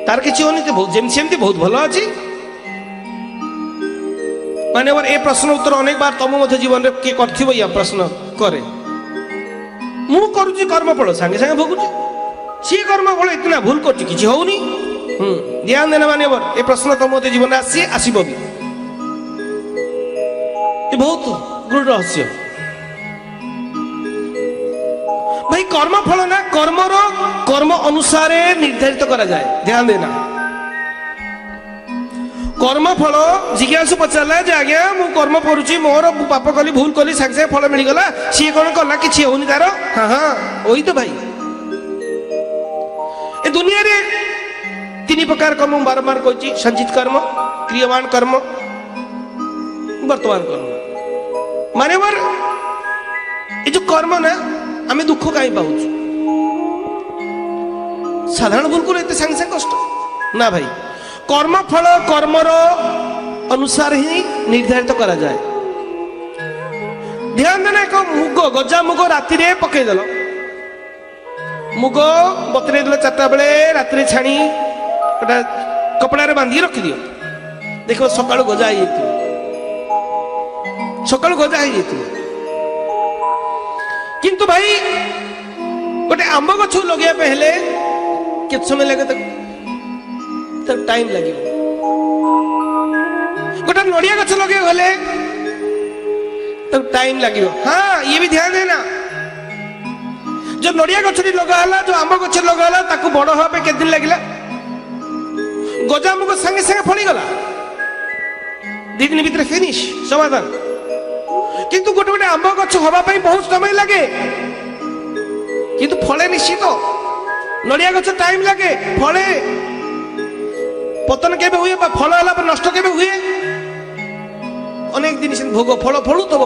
तार किसी होनी तो बहुत सेमती बहुत भल अच्छी माने ए प्रश्न उत्तर अनेक बार तुम मध्य जीवन में किए कर या प्रश्न करे मु करुची कर्मफल सांगे सांगे भोगुची सी कर्मफल इतना भूल कर किसी होनी ध्यान देना माने ए प्रश्न तुम मध्य जीवन में आसब भी बहुत गुरु रहस्य भाई कर्मफल ना कर्म अनुसार निर्धारित करा जाए ध्यान देना कर्मफल जिज्ञासु पचारा जे आज्ञा मु कर्म करुची मोर पाप कली भूल कली सागे सागे फल मिलगला सी कौन कला कि होनी तार हाँ हाँ वही तो भाई ए दुनिया रे तीन प्रकार कर्म बारंबार कहती संचित कर्म क्रियमान कर्म वर्तमान कर्म माने ये जो कर्म ना आम दुख कहीं पाऊँ साधारण भूल को सागे सागे कष्ट ना भाई कर्मफल कर्मर अनुसार ही निर्धारित करा जाए ध्यान देना एक मुग गजा मुग राति पकईदेल मुग बतरे देल 4टा बेले राति छाणी गोटा कपड़ा बांधिक रखिदियो देख सका गजा सका गजा किंतु भाई गोटे आंब गछ लगे हेले केत समय लगे टाइम लगे गोटे नड़िया गछ लगे गले तब टाइम लगे हाँ ये भी ध्यान देना जो नड़िया गछ लगा जो आंब गछ लगा ताकू बड़ हवा पे दिन लगे गजामुग संगे संगे फली गला 2 दिन भीतर फिनिश समाधान किंतु गोटे गोटे आंब गछ हवा बहुत समय लगे किंतु फले निश्चित नड़िया गछ टाइम लगे फले पतन केबे हुए फल हला पर नष्ट केबे हुए अनेक दिन से भोग फल फलुथब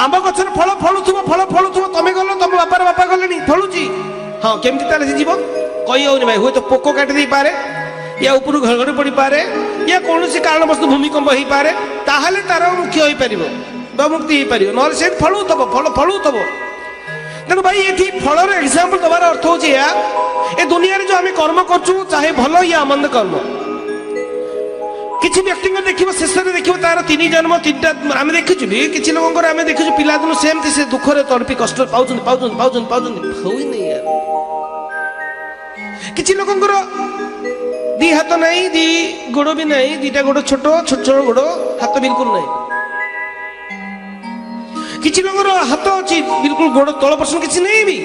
आंब गछर फल फलुथब तमे गल तुम बापा गले फलुची हाँ केमती ताले से जीव कही होनी भाई हुए तो पोक काटी दे पारे या ऊपर घड़घड़ी पड़ी पारे या कौन सी कारण वस्तु भूमिकंप हो पारे ताहले तार मुख्य हो पार मुक्ति हो पार ना से फलुथब तेणु भाई ये फलर एग्जाम्पल दबार अर्थ हो ए दुनिया रे जो आम कर्म करूँ चाहे भल या मंद कर्म किसी व्यक्ति देखिए शेष में देखिए तार 3 जन्म 3टा आम देखीचु भी किसी लोक आम देखीचु पिलादिन सेमती से दुखरे तड़पी कष्ट पाँच यार किसी लोक 2 हाथ नहीं 2 गोड़ भी नहीं 2टा गोड़ छोट गोड़ हाथ बिल्कुल नहीं किसी लोक हाथ अच्छी बिल्कुल गोड़ तल पर्सन किसी नहीं भी